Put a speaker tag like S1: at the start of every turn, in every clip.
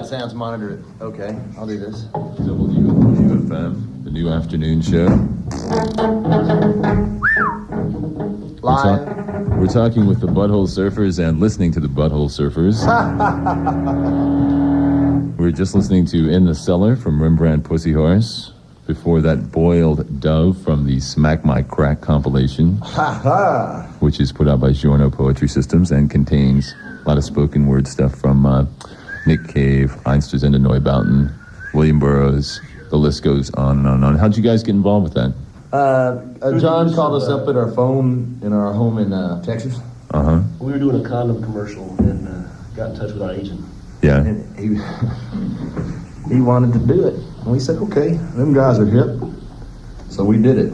S1: Sounds monitored. Okay, I'll do this.
S2: WNYU, the new afternoon show.
S1: Live.
S2: We're talking with the Butthole Surfers and listening to the Butthole Surfers. We're just listening to In the Cellar from Rembrandt Pussy Horse. Before that, Boiled Dove from the Smack My Crack compilation, which is put out by Giorno Poetry Systems and contains a lot of spoken word stuff from Nick Cave, Einstürzende Neubauten, William Burroughs. The list goes on and on and on. How'd you guys get involved with that?
S1: John called us up at our phone in our home in Texas.
S2: Uh-huh.
S3: We were doing a condom commercial and got in touch with our agent.
S2: Yeah.
S1: And he wanted to do it. And we said, okay, them guys are hip. So we did it.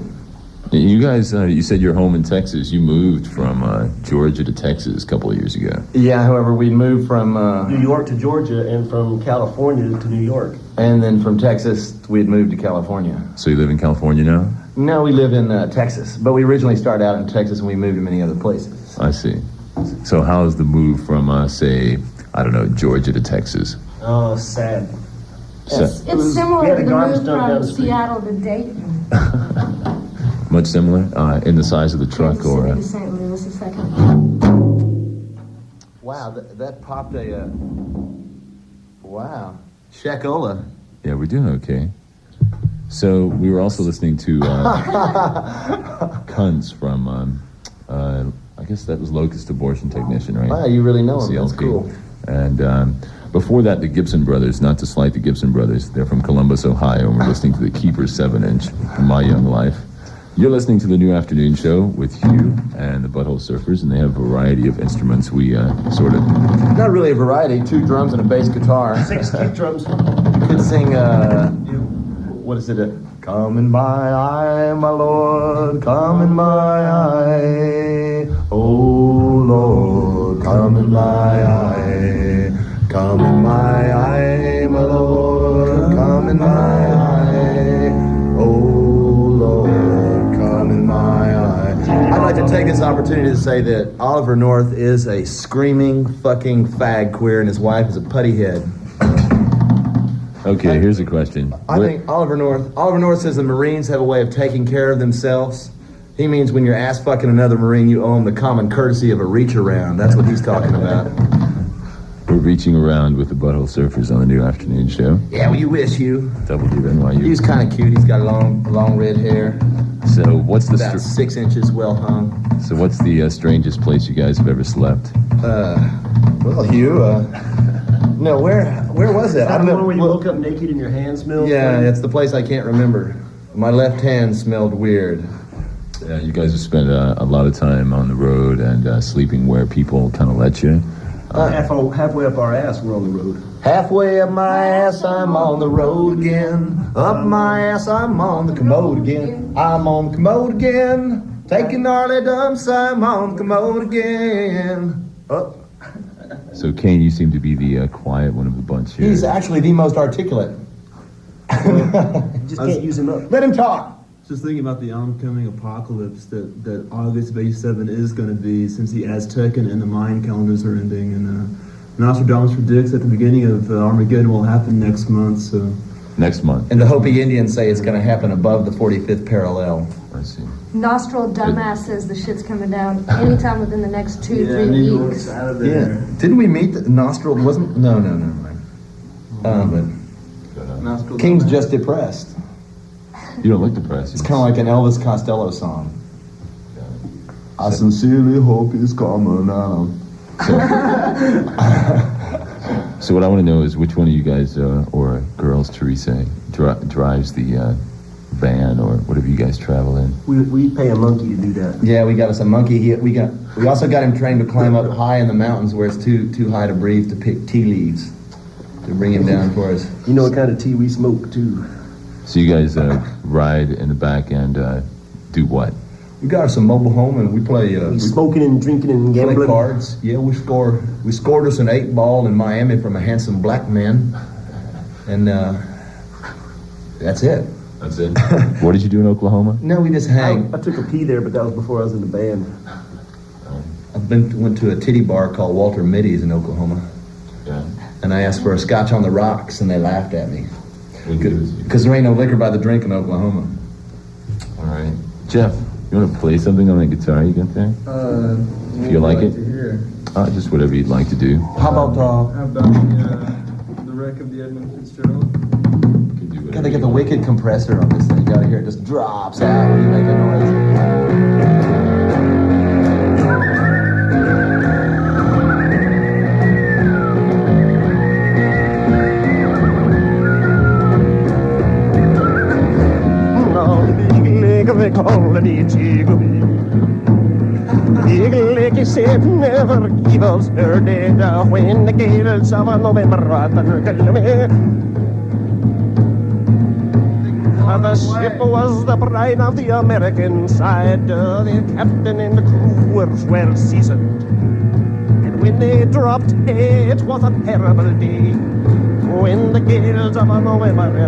S2: You guys, you said you're home in Texas. You moved from Georgia to Texas a couple of years ago.
S1: Yeah, however, we moved from...
S3: New York to Georgia and from California to New York.
S1: And then from Texas, we had moved to California.
S2: So you live in California now?
S1: No, we live in Texas. But we originally started out in Texas and we moved to many other places.
S2: I see. So how's the move from, say, I don't know, Georgia to Texas?
S3: Oh, sad.
S4: It's similar to the move from Seattle to Dayton.
S2: Much similar in the size of the truck, or
S4: to St. Louis, it's like
S1: wow, that popped a wow, Shakola.
S2: yeah, we're doing okay. So we were also listening to Cunts from I guess that was Locust Abortion Technician, right?
S1: Wow, you really know him. That's
S2: CLT.
S1: cool.
S2: And before that, the Gibson Brothers, not to slight the Gibson Brothers, they're from Columbus, Ohio, and we're listening to the Keeper 7-inch from My Young Life. You're listening to the new afternoon show with Hugh and the Butthole Surfers, and they have a variety of instruments. We sort of...
S1: Not really a variety, 2 drums and a bass guitar.
S3: 6 kick drums.
S1: You could sing, what is it? Come in my eye, my Lord, come in my eye. Oh, Lord, come in my eye. Come in my eye, my Lord, come in my eye. Oh, I'd like to take this opportunity to say that Oliver North is a screaming fucking fag queer and his wife is a putty head.
S2: Okay, here's a question.
S1: I think Oliver North says the Marines have a way of taking care of themselves. He means when you're ass fucking another Marine, you owe him the common courtesy of a reach around. That's what he's talking about.
S2: We're reaching around with the Butthole Surfers on the new afternoon show.
S1: Yeah, well, you wish, Hugh.
S2: WNYU.
S1: He's kind of cute. He's got long red hair.
S2: So what's the
S1: About 6 inches well hung.
S2: So what's the strangest place you guys have ever slept?
S1: Well, Hugh, no, where was that?
S3: I don't know. Where you woke up naked and your hands smelled?
S1: Yeah, it's the place I can't remember. My left hand smelled weird.
S2: Yeah, you guys have spent a lot of time on the road and sleeping where people kind of let you.
S3: Halfway up our ass, we're on the road.
S1: Halfway up my ass, I'm on the road again. Up my ass, I'm on the commode again. I'm on the commode again. Taking gnarly dumps, I'm on the commode again. Oh.
S2: So, Kane, you seem to be the quiet one of the bunch here.
S1: He's actually the most articulate.
S3: Just can't use him up.
S1: Let him talk.
S5: Just thinking about the oncoming apocalypse that August of 87 is going to be, since the Aztecan and the Mayan calendars are ending, and Nostradamus predicts that the beginning of Armageddon will happen next month. So
S2: next month.
S1: And the Hopi Indians say it's going to happen above the 45th parallel.
S2: I see.
S4: Nostril dumbass says the shit's coming down anytime within the next 2-3
S5: New
S4: weeks.
S5: York's out of there.
S1: Yeah. Didn't we meet the Nostril? Wasn't no. But
S5: Nostril
S1: King's
S5: dumbass.
S1: just depressed.
S2: You don't look depressed.
S1: It's kind of like an Elvis Costello song. I sincerely hope it's coming out.
S2: So what I want to know is which one of you guys, or girls, Teresa, drives the van, or whatever you guys travel in?
S3: We pay a monkey to do that.
S1: Yeah, we got us a monkey. We also got him trained to climb up high in the mountains where it's too high to breathe to pick tea leaves to bring him down for us.
S3: You know what kind of tea we smoke, too.
S2: So you guys ride in the back and do what?
S1: We got us a mobile home and we play.
S3: We smoking and drinking and
S1: play
S3: gambling.
S1: cards. Yeah, we scored us an 8-ball in Miami from a handsome black man, and that's it.
S2: That's it. What did you do in Oklahoma?
S1: No, we just hang.
S3: I took a pee there, but that was before I was in the band.
S1: I went to a titty bar called Walter Mitty's in Oklahoma.
S2: Yeah.
S1: And I asked for a scotch on the rocks, and they laughed at me.
S2: Because
S1: Because there ain't no liquor by the drink in Oklahoma.
S2: all right, Jeff, you want to play something on that guitar you got there? If you like it, just whatever you'd like to do.
S1: How about,
S6: How about the wreck of the Edmund Fitzgerald?
S2: You can do whatever
S1: gotta get
S2: you
S1: the
S2: want.
S1: wicked compressor on this thing. You gotta hear it just drops out when you make a noise.
S7: He said never give us her dead when the gales of November the ship was the pride of the American side. The captain and the crew were well seasoned. And when they dropped, it was a terrible day. When the gales of November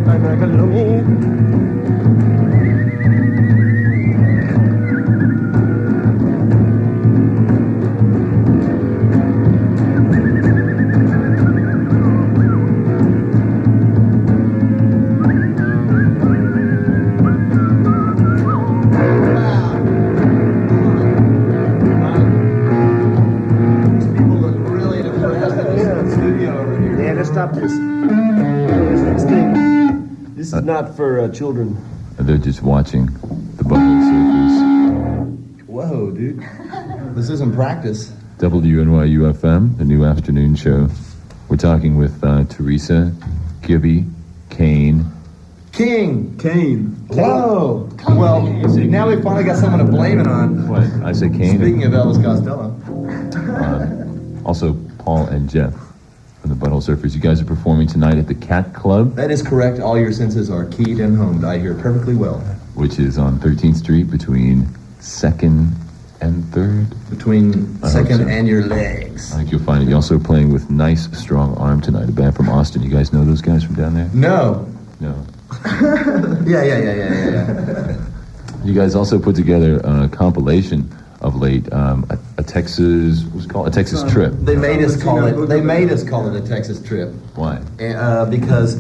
S1: People look really depressed in the studio over here.
S7: Yeah, let's stop this. This is not for children.
S2: They're just watching the Butthole Surfers.
S1: Whoa, dude. This isn't practice.
S2: WNYU FM, the new afternoon show. We're talking with Teresa, Gibby, Kane.
S1: King.
S5: Kane.
S1: Whoa. Well, now we finally got someone to blame it on.
S2: What? I say Kane.
S1: Speaking of Elvis Costello.
S2: Also, Paul and Jeff from the Butthole Surfers. You guys are performing tonight at the Cat Club,
S1: That is correct. All your senses are keyed and homed. I hear perfectly well.
S2: which is on 13th Street between 2nd and 3rd.
S1: Between
S2: I hope
S1: second
S2: so.
S1: and your legs.
S2: I think you'll find it. You're also playing with Nice Strong Arm tonight, a band from Austin. You guys know those guys from down there?
S1: No.
S2: No.
S1: Yeah.
S2: You guys also put together a compilation of late, a Texas, what's it called? A Texas trip.
S1: They made us call it. They made us call it a Texas trip.
S2: Why?
S1: Because,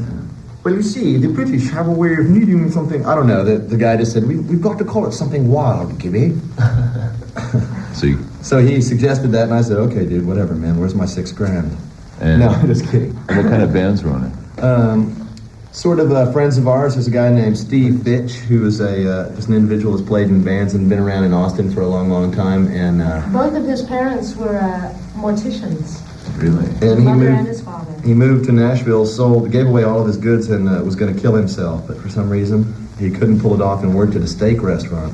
S1: well, you see, the British have a way of needing something. I don't know. The guy just said we've got to call it something wild, Gibby. So he suggested that, and I said, okay, dude, whatever, man. Where's my $6,000?
S2: And
S1: No, just kidding.
S2: what kind of bands were on it?
S1: Sort of friends of ours. There's a guy named Steve Fitch, who is just an individual who's played in bands and been around in Austin for a long, long time. And
S4: Both of his parents were morticians.
S2: Really?
S1: and he
S4: Mother and
S1: moved.
S4: his father.
S1: He moved to Nashville, gave away all of his goods, and was going to kill himself. But for some reason, he couldn't pull it off and worked at a steak restaurant.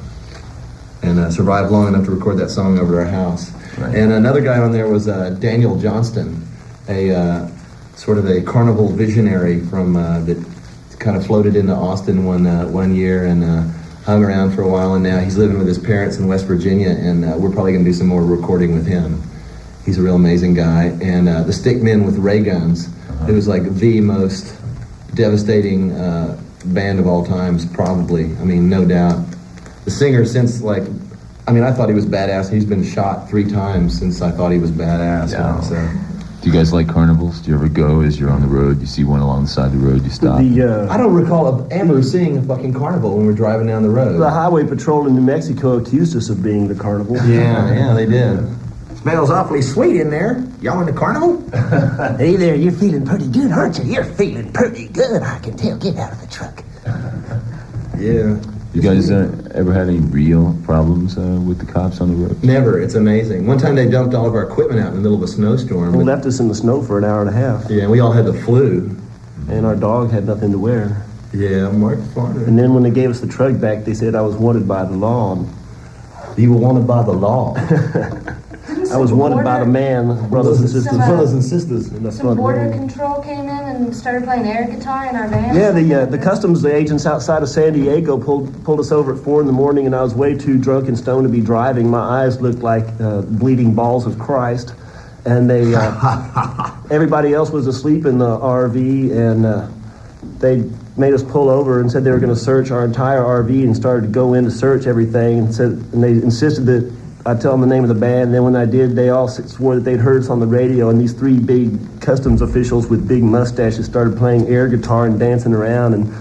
S1: And survived long enough to record that song over at our house.
S2: Right.
S1: And another guy on there was Daniel Johnston, a sort of a carnival visionary from that kind of floated into Austin one year and hung around for a while. And now he's living with his parents in West Virginia, and we're probably going to do some more recording with him. He's a real amazing guy. And the Stickmen with Ray Guns, it was like the most devastating band of all times, probably. I mean, no doubt. The singer, I thought he was badass. He's been shot 3 times since I thought he was badass.
S2: Yeah.
S1: So.
S2: Do you guys like carnivals? Do you ever go as you're on the road? You see one along the side of the road, you stop?
S1: I don't recall ever seeing a fucking carnival when we're driving down the road.
S7: The highway patrol in New Mexico accused us of being the carnival.
S1: Yeah, they did. Smells awfully sweet in there. Y'all in the carnival?
S8: Hey there, you're feeling pretty good, aren't you? You're feeling pretty good, I can tell. Get out of the truck.
S1: Yeah.
S2: You guys ever had any real problems with the cops on the road?
S1: Never. It's amazing. One time they dumped all of our equipment out in the middle of a snowstorm.
S7: They left us in the snow for an hour and a half,
S1: Yeah, we all had the flu.
S7: and our dog had nothing to wear.
S1: Yeah, Mark Farner.
S7: And then when they gave us the truck back, they said I was wanted by the law.
S1: You were wanted by the law.
S7: I was wanted by the man, brothers and sisters.
S1: Brothers and sisters.
S7: In the
S4: Some
S7: front
S4: border
S7: row.
S4: control came in and started playing air guitar in our van.
S7: Yeah, the customs agents outside of San Diego pulled us over at 4 in the morning, and I was way too drunk and stoned to be driving. My eyes looked like bleeding balls of Christ, and they everybody else was asleep in the RV, and they made us pull over and said they were going to search our entire RV and started to go in to search everything, and they insisted that I'd tell them the name of the band, and then when I did, they all swore that they'd heard us on the radio, and these 3 big customs officials with big mustaches started playing air guitar and dancing around, and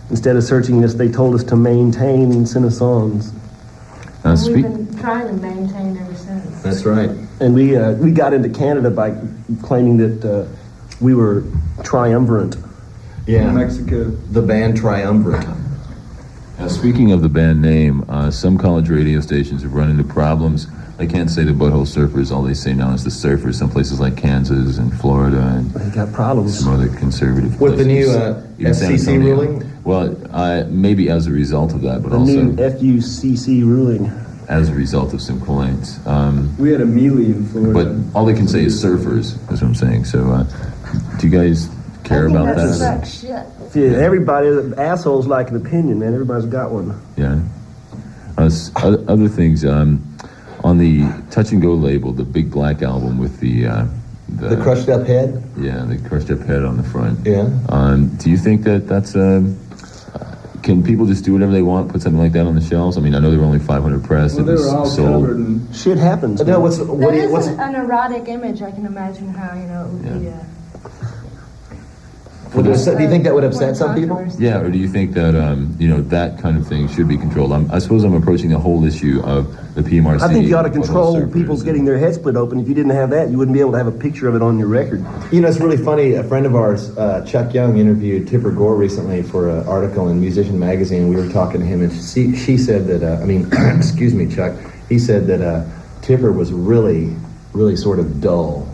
S7: instead of searching us, they told us to maintain and send us songs.
S4: We've been trying to maintain ever since.
S1: That's right.
S7: And we got into Canada by claiming that we were triumvirate.
S1: Yeah.
S6: Mexico.
S1: The band Triumvirate.
S2: Speaking of the band name, some college radio stations have run into problems. They can't say the Butthole Surfers. All they say now is the Surfers. Some places like Kansas and Florida and
S7: They got problems.
S2: some other conservative
S1: With the
S2: places.
S1: new
S2: Even San
S1: FCC
S2: Antonio.
S1: ruling?
S2: Well, maybe as a result of that, but
S7: The
S2: also
S7: new FUCC ruling.
S2: as a result of some complaints.
S6: We had a melee in Florida.
S2: But all they can say is surfers. That's what I'm saying. So, do you guys care about
S4: That
S2: that?
S4: sucks shit.
S7: See, everybody, assholes like an opinion, man. Everybody's got one.
S2: Yeah. Other things, on the Touch and Go label, the big black album with the
S1: crushed up head?
S2: Yeah, the crushed up head on the front.
S1: Yeah.
S2: Do you think that that's can people just do whatever they want, put something like that on the shelves? I mean, I know there were only 500 pressed.
S6: Well,
S2: it
S6: they
S2: was
S6: w're all
S2: sold.
S6: covered in...
S7: Shit happens.
S1: No,
S7: man.
S4: That is an erotic image. I can imagine how, it would be.
S1: Do you think that would upset some people?
S2: Yeah, or do you think that that kind of thing should be controlled? I suppose I'm approaching the whole issue of the PMRC.
S7: I think you ought to
S2: Butthole
S7: control
S2: Surfers
S7: people getting their heads split open. If you didn't have that, you wouldn't be able to have a picture of it on your record.
S1: It's really funny. A friend of ours, Chuck Young, interviewed Tipper Gore recently for an article in Musician Magazine. We were talking to him, and she said that, excuse me, Chuck, he said that Tipper was really, really sort of dull.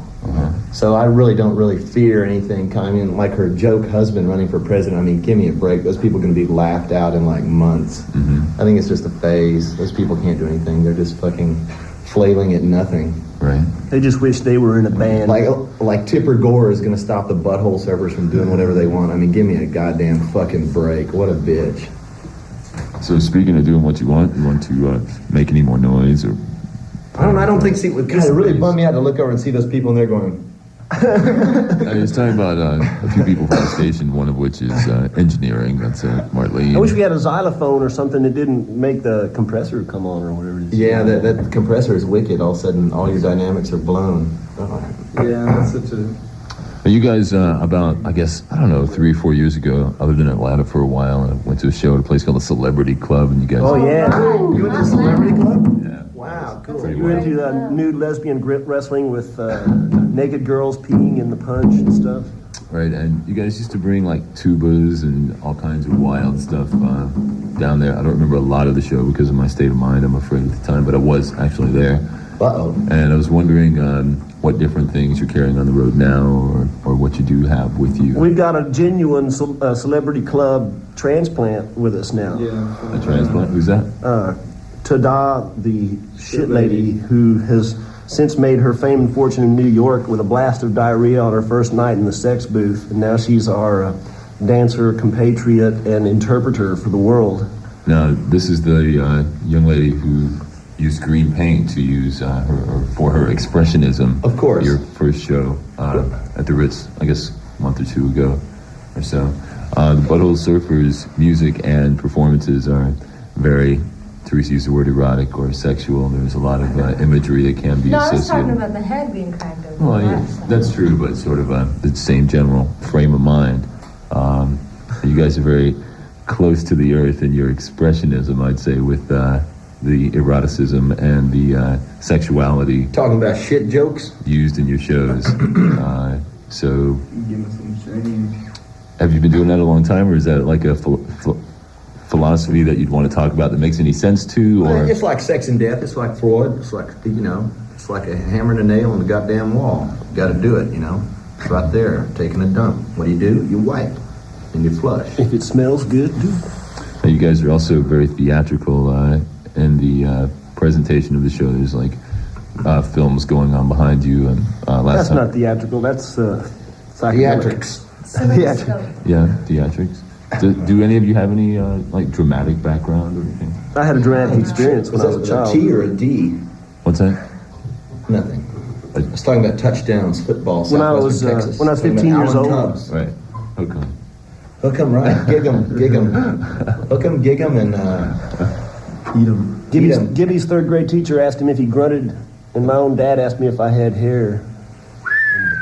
S1: So I really don't fear anything coming. Like her joke husband running for president, give me a break. Those people are going to be laughed out in like months. I think it's just a phase. Those people can't do anything. They're just fucking flailing at nothing.
S2: Right.
S7: They just wish they were in a band.
S1: Like Tipper Gore is going to stop the Butthole Surfers from doing whatever they want. Give me a goddamn fucking break. What a bitch.
S2: So speaking of doing what you want to make any more noise or...
S1: I don't think, it really bummed me out to look over and see those people in there going...
S2: I was talking about a few people from the station, one of which is engineering. That's Marlene.
S7: I wish we had a xylophone or something that didn't make the compressor come on or whatever it is.
S1: Yeah, that compressor is wicked. All of a sudden, all your dynamics are blown.
S6: Yeah, that's such a...
S2: You guys, about, I guess, 3 or 4 years ago, other than Atlanta for a while, I went to a show at a place called the Celebrity Club, and you guys...
S7: Oh, yeah.
S1: You went to the Celebrity Club?
S2: Yeah.
S1: Wow, cool.
S2: Pretty
S7: You went to nude lesbian grip wrestling with naked girls peeing in the punch and stuff.
S2: Right, and you guys used to bring like tubas and all kinds of wild stuff down there. I don't remember a lot of the show because of my state of mind, I'm afraid, at the time, but I was actually there.
S1: Uh-oh.
S2: And I was wondering what different things you're carrying on the road now or what you do have with you.
S7: We've got a genuine Celebrity Club transplant with us now.
S6: Yeah.
S2: A transplant? Who's that?
S7: Tada, the shit lady, who has since made her fame and fortune in New York with a blast of diarrhea on her first night in the sex booth, and now she's our dancer, compatriot, and interpreter for the world.
S2: Now, this is the young lady who used green paint to use for her expressionism.
S1: Of course.
S2: Your first show at the Ritz, I guess, a month or two ago or so. The Butthole Surfers' music and performances are very... Teresa used the word erotic or sexual. There's a lot of imagery that can be
S4: No, I was
S2: associated.
S4: talking about the head being kind of...
S2: Well, yeah, that's true, but sort of the same general frame of mind. You guys are very close to the earth in your expressionism, I'd say, with the eroticism and the sexuality
S1: Talking about shit jokes?
S2: used in your shows. So,
S6: Give me some shame.
S2: have you been doing that a long time, or is that like a philosophy that you'd want to talk about that makes any sense to, or
S1: It's like sex and death. It's like Freud. It's like, it's like a hammer and a nail on the goddamn wall. You got to do it, It's right there, taking a dump. What do? You wipe and you flush.
S7: If it smells good, do.
S2: you guys are also very theatrical in the presentation of the show. There's like films going on behind you, and last
S7: That's
S2: time,
S7: not theatrical, that's
S1: Theatrics.
S2: yeah, theatrics. Do any of you have any like dramatic background or anything?
S7: I had a dramatic experience when I was a
S1: A
S7: child.
S1: T or a D?
S2: What's that?
S1: Nothing. I was talking about touchdowns, football,
S7: When I was,
S1: Southwestern Texas.
S7: when I was
S1: Talking
S7: 15
S1: about
S7: years
S1: Alan
S7: old.
S1: Tubbs.
S2: Right. Okay.
S1: Hook 'em, right? Gig 'em. Hook 'em, gig 'em, and
S5: Eat 'em.
S7: Gibby's third grade teacher asked him if he grunted, and my own dad asked me if I had hair.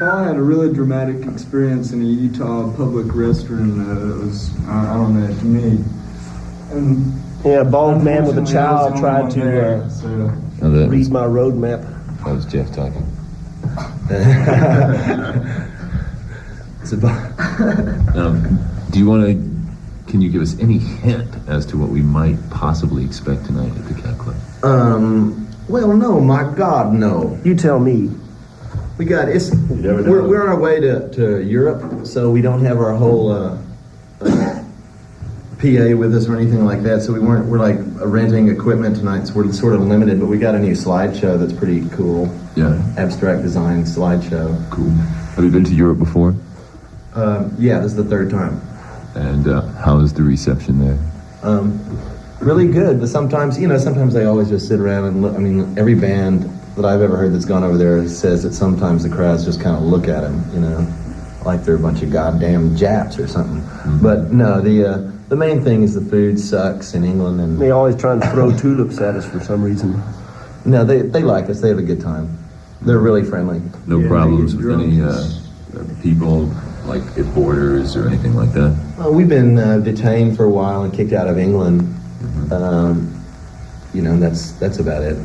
S6: I had a really dramatic experience in a Utah public restroom. It was, I don't know, to me. And
S7: Yeah, a bald man with a
S6: unfortunately, I was
S7: child
S6: the
S7: tried
S6: only
S7: to
S6: one there, so.
S2: Now that
S7: read my road map.
S2: was Jeff talking.
S1: It's about,
S2: Do you want to? Can you give us any hint as to what we might possibly expect tonight at the Cat Club?
S1: well, no, my God, no.
S7: You tell me.
S1: We got it's.
S3: never know.
S1: We're on our way to Europe, so we don't have our whole PA with us or anything like that. So we're like renting equipment tonight, so we're sort of limited. But we got a new slideshow that's pretty cool.
S2: Yeah,
S1: Abstract design slideshow.
S2: cool. Have you been to Europe before?
S1: Yeah, this is the third time.
S2: And how is the reception there?
S1: Really good, but sometimes they always just sit around and look. I mean, every band that I've ever heard that's gone over there says that sometimes the crowds just kind of look at them, like they're a bunch of goddamn Japs or something.
S2: Mm-hmm.
S1: But no, the main thing is the food sucks in England, and
S7: They always trying to throw tulips at us for some reason.
S1: no, they like us. They have a good time. They're really friendly.
S2: No
S6: Yeah,
S2: problems
S6: they
S2: with
S6: get
S2: any
S6: drunk.
S2: people, like at borders or anything like that?
S1: We've been detained for a while and kicked out of England. That's about it.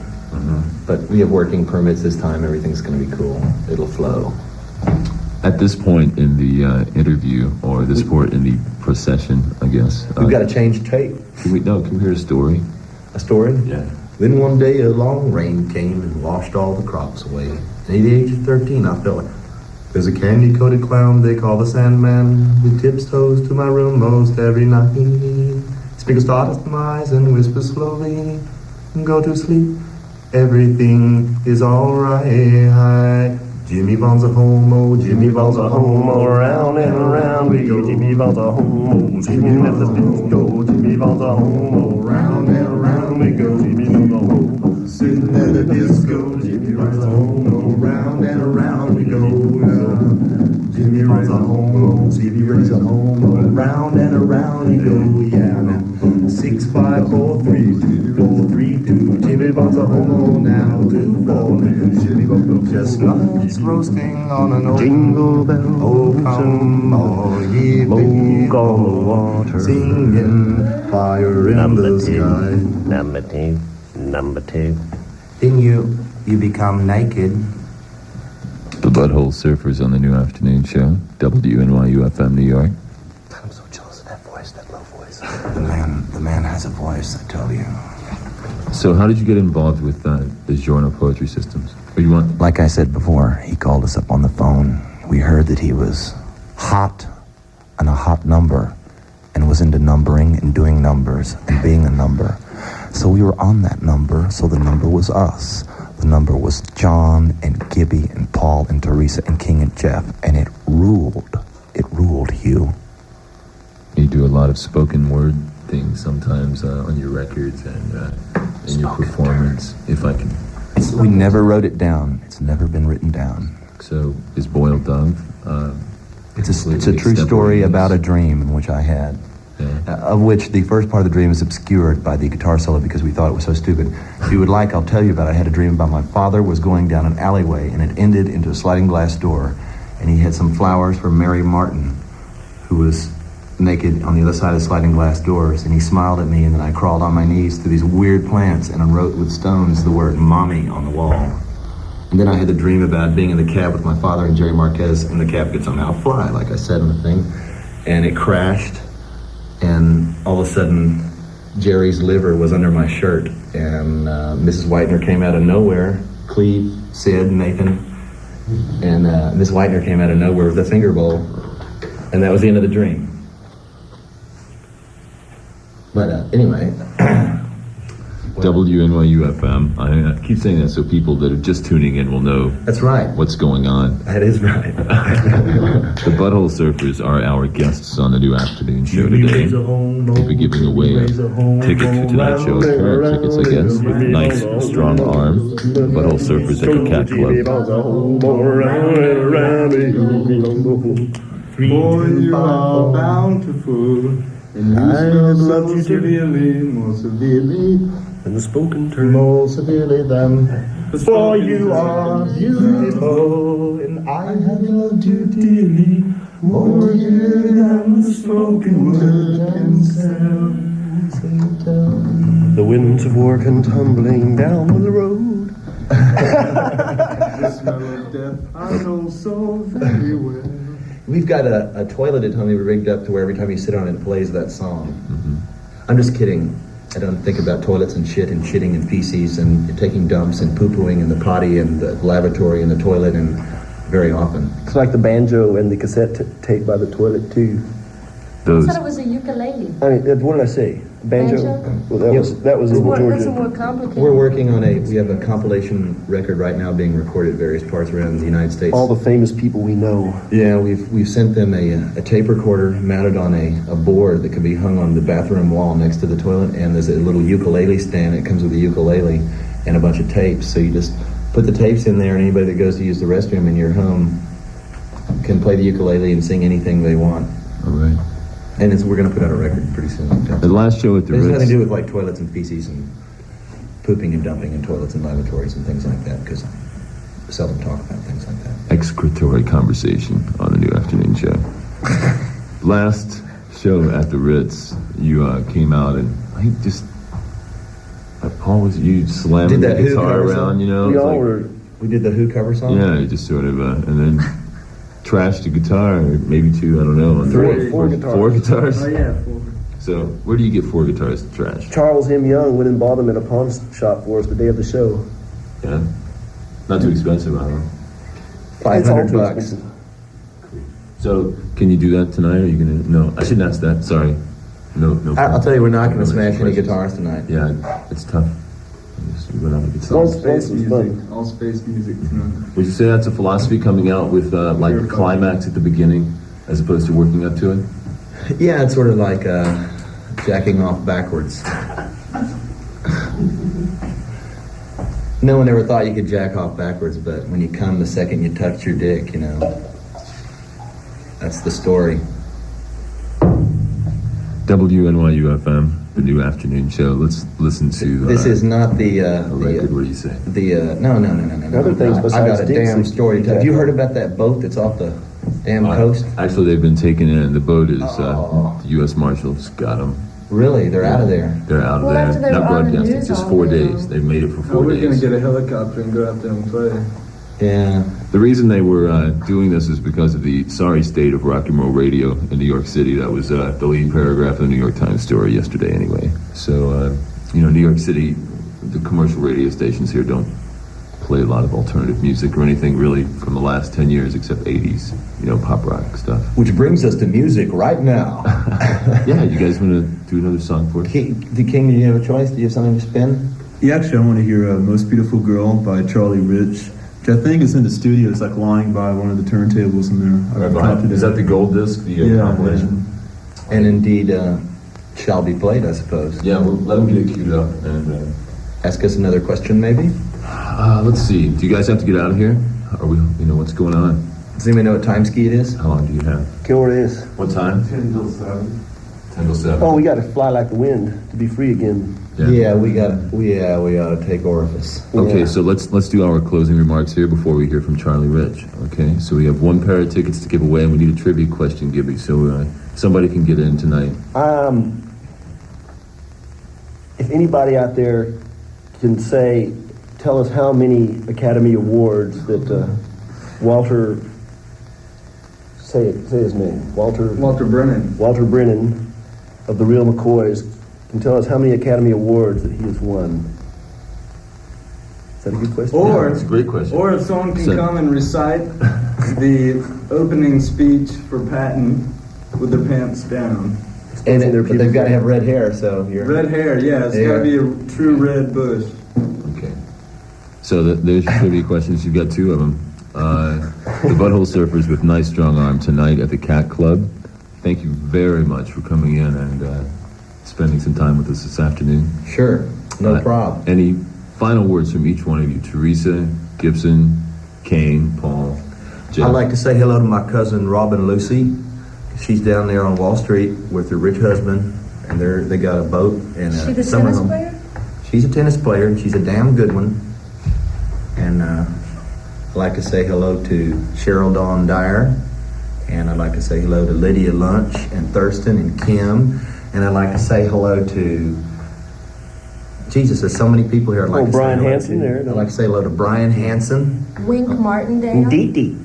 S1: But we have working permits this time. Everything's going to be cool. It'll flow.
S2: At this point in the interview, or this point in the procession, I guess.
S1: We've got to change tape.
S2: Can we hear a story?
S1: A story?
S2: Yeah.
S1: Then one day a long rain came and washed all the crops away. At the age of 13, I felt like there's a candy-coated clown they call the Sandman who tips toes to my room most every night. Sprinkles stardust in my eyes and whispers slowly, go to sleep. Everything is alright. Jimmy Bond's a homo, Jimmy Bond's a homo, around and around we go. Jimmy Bond's a homo, Jimmy let the blues go. Jimmy Bond's a homo, round and around we go. Jimmy Bond's a homo, sitting at a disco. Jimmy Bond's a homo, round and around we go. Jimmy Bond's a homo, Jimmy Bond's a homo, round and around we go. Yeah, now 6, 5, 4, 3, 2, 4, 3, 2. Jimmy Bond's a homo now, 2, 4. Jimmy Bond just like roasting on an old
S7: Jingle bells,
S1: oh, come all ye
S7: smoke on the water.
S1: singing fire in the sky.
S7: Number two.
S1: Then you become naked.
S2: The Butthole Surfers on the New Afternoon Show, WNYU FM New York.
S8: I'm so jealous of that voice, that low voice.
S1: The man has a voice, I tell you.
S2: So how did you get involved with the genre poetry systems? Or you want?
S8: Like I said before, he called us up on the phone. We heard that he was hot and a hot number and was into numbering and doing numbers and being a number. So we were on that number, so the number was us. The number was John and Gibby and Paul and Teresa and King and Jeff, and it ruled. It ruled, Hugh.
S2: You do a lot of spoken word things sometimes on your records and in your performance, if I can.
S8: We never wrote it down. It's never been written down.
S2: So is Boiled Dove?
S8: It's a true story about a dream in which I had.
S2: Yeah.
S8: Of which the first part of the dream is obscured by the guitar solo because we thought it was so stupid. If you would like, I'll tell you about it. I had a dream about my father was going down an alleyway and it ended into a sliding glass door, and he had some flowers for Mary Martin, who was naked on the other side of the sliding glass doors, and he smiled at me, and then I crawled on my knees through these weird plants and I wrote with stones the word mommy on the wall. And then I had the dream about being in the cab with my father and Jerry Marquez, and the cab could somehow fly, like I said in the thing, and it crashed. And all of a sudden, Jerry's liver was under my shirt, and Mrs. Whitener came out of nowhere. Cleve, Sid, Nathan, and Miss Whitener came out of nowhere with a finger bowl, and that was the end of the dream. But anyway.
S2: WNYU FM. I keep saying that so people that are just tuning in will know
S1: That's right.
S2: what's going on.
S1: That is right.
S2: The Butthole Surfers are our guests on the New Afternoon Show today. We'll be giving away tickets for tonight's show, current tickets, I guess, with nice, strong arms. Butthole Surfers at the Cat Club.
S6: Boy, you are bountiful, and you shall love you severely, more severely
S7: and the spoken term.
S1: More severely than, for you are beautiful, and I have loved you dearly, more dearly than the spoken word can tell.
S7: The winds of war come tumbling down the road.
S6: The smell of death I know so very well.
S8: We've got a toilet at home we rigged up to where every time you sit on it, it plays that song. I'm just kidding. I don't think about toilets and shit and shitting and feces and taking dumps and poo-pooing in the potty and the lavatory and the toilet and very often.
S7: It's like the banjo and the cassette tape by the toilet too.
S4: I
S2: Those.
S4: thought it was a ukulele.
S7: I mean, what did I say? Banjo? Well, that was in
S4: That's
S7: Georgia.
S4: more complicated.
S8: We're working on we have a compilation record right now being recorded at various parts around the United States.
S7: All the famous people we know.
S8: Yeah, we've sent them a tape recorder mounted on a board that can be hung on the bathroom wall next to the toilet, and there's a little ukulele stand that comes with a ukulele and a bunch of tapes. So you just put the tapes in there, and anybody that goes to use the restroom in your home can play the ukulele and sing anything they want.
S2: All right.
S8: And we're going to put out a record pretty soon.
S2: The last show at the
S8: It has
S2: Ritz.
S8: nothing to do with like toilets and feces and pooping and dumping in toilets and lavatories and things like that, because I seldom talk about things like that.
S2: Excretory conversation on the New Afternoon Show. Last show at the Ritz, you came out and Paul, was you slamming
S8: Did
S2: the
S8: that Who
S2: guitar
S8: cover
S2: around,
S8: song?
S2: you know?
S7: We
S2: It's
S7: all
S2: like-
S7: were.
S8: We did the Who cover song?
S2: Yeah, you just sort of, and then trashed the guitar, maybe two, I don't know. on the-
S7: Four guitars.
S2: Four guitars?
S6: Oh yeah, four.
S2: So, where do you get four guitars to trash?
S7: Charles M. Young went and bought them at a pawn shop for us the day of the show.
S2: Yeah? Not too expensive, I don't know.
S7: It's all
S8: $500
S7: too
S8: bucks.
S7: expensive.
S2: So, can you do that tonight? Are you gonna? No, I shouldn't ask that. Sorry. No.
S8: I'll tell you, we're not going to
S2: No
S8: smash any
S2: questions.
S8: guitars tonight.
S2: Yeah, it's tough. We're not a good
S6: All
S2: song.
S6: space
S7: was
S6: music.
S7: fun.
S6: All space music tonight.
S2: Would you say that's a philosophy coming out with like a climax at the beginning, as opposed to working up to it?
S8: Yeah, it's sort of like jacking off backwards. No one ever thought you could jack off backwards, but when you come the second you touch your dick, you know, that's the story.
S2: WNYU FM, the New Afternoon Show. Let's listen to.
S8: This is not the
S2: a record. What do you say?
S8: No.
S7: Other things
S8: I
S7: besides
S8: got a
S7: dicks
S8: damn
S7: that
S8: story to
S7: you
S8: tell. Have you
S7: jack
S8: heard about that boat that's off the damn coast?
S2: Actually, they've been taken in. The boat is.
S8: Oh.
S2: The U.S. Marshals got them.
S8: Really? They're out of there.
S2: They're out of
S4: Well, after
S2: there.
S4: they
S2: Not
S4: were on the
S2: broadcasting.
S4: news
S2: Just
S4: all
S2: 4
S4: day
S2: days.
S4: long.
S2: They've made it for
S6: Oh,
S2: 4
S6: we're gonna
S2: days.
S6: get a helicopter and go out there and play.
S8: Yeah.
S2: The reason they were doing this is because of the sorry state of rock and roll radio in New York City. That was the lead paragraph of the New York Times story yesterday anyway. So, New York City, the commercial radio stations here don't play a lot of alternative music or anything really from the last 10 years except 80s, pop rock stuff.
S8: Which brings us to music right now.
S2: Yeah, you guys want to do another song for us?
S8: King, do you have a choice? Do you have something to spin?
S5: Yeah, actually, I want to hear Most Beautiful Girl by Charlie Rich, which I think is in the studio. It's like lying by one of the turntables in there. I've copied
S2: Is
S5: it.
S2: that the gold disc? The
S5: Yeah,
S2: compilation?
S8: And indeed, shall be played, I suppose.
S2: Yeah, well, let them get it queued up. And
S8: Ask us another question, maybe?
S2: let's see. Do you guys have to get out of here? Are we? What's going on?
S8: Does anybody know what time ski it is?
S2: How long do you have?
S7: Kill it is.
S2: What time?
S6: 10 till 7.
S2: 10 till 7.
S7: Oh, we got to fly like the wind to be free again.
S8: Yeah, we ought to take orifice.
S2: Okay,
S7: Yeah.
S2: so let's do our closing remarks here before we hear from Charlie Rich. Okay, so we have one pair of tickets to give away, and we need a trivia question, Gibby, so somebody can get in tonight.
S7: If anybody out there can tell us how many Academy Awards that Walter, say his name, Walter
S6: Brennan.
S7: Brennan of the Real McCoys can tell us how many Academy Awards that he has won. Is that a good question?
S6: Or
S2: That's a great question.
S6: Or if someone can
S2: So-
S6: come and recite the opening speech for Patton with their pants down.
S8: But they've got to have red hair, so you're...
S6: Red hair, yeah, it's
S8: Yeah.
S6: got to be a true red bush.
S2: Okay. So there's your trivia questions. You've got two of them. The Butthole Surfers with Nice Strong Arm tonight at the Cat Club. Thank you very much for coming in and spending some time with us this afternoon.
S8: Sure, no problem.
S2: Any final words from each one of you? Teresa, Gibson, Kane, Paul, Jeff?
S8: I'd like to say hello to my cousin Robin Lucy. She's down there on Wall Street with her rich husband, and they got a boat. And
S4: She the
S8: some of
S4: tennis
S8: them,
S4: player?
S8: She's a tennis player, and she's a damn good one. And I'd like to say hello to Cheryl Dawn Dyer, and I'd like to say hello to Lydia Lunch and Thurston and Kim, and I'd like to say hello to Jesus. There's so many people here. I'd like to
S7: Brian
S8: say hello
S7: Hansen
S8: to.
S7: there.
S8: I'd like to say hello to Brian Hansen.
S4: Wink Martindale.
S7: Dee.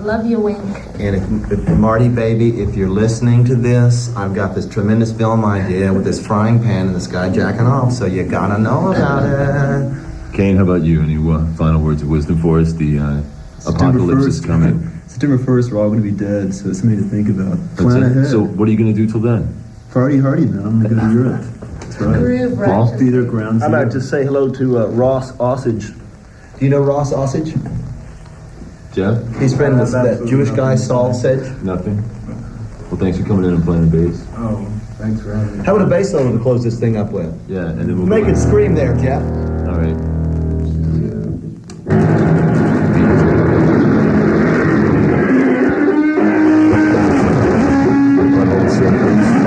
S4: Love you, Wink.
S8: And if Marty, baby, if you're listening to this, I've got this tremendous film idea with this frying pan and this guy jacking off, so you gotta know about it.
S2: Kane, how about you? Any final words of wisdom for us? The apocalypse is coming.
S5: September 1st, we're all going to be dead, so it's something to think about. Plan ahead.
S2: So what are you going to do till then?
S5: Party hardy, man. I'm going to go to Europe. That's right.
S4: Groove
S2: Paul?
S4: Ratchet.
S5: Theater ground
S7: I'd
S5: zero.
S7: like to say hello to Ross Osage.
S8: Do you know Ross Osage?
S2: Jeff?
S8: He's friend with that Jewish guy, Saul Sedge.
S2: Nothing? Well, thanks for coming in and playing the bass.
S6: Oh, thanks for having me.
S8: How about a bass solo to close this thing up with?
S2: Yeah, and then we'll
S8: Make
S2: go.
S8: it scream there, Jeff.
S2: All right. Butthole circles.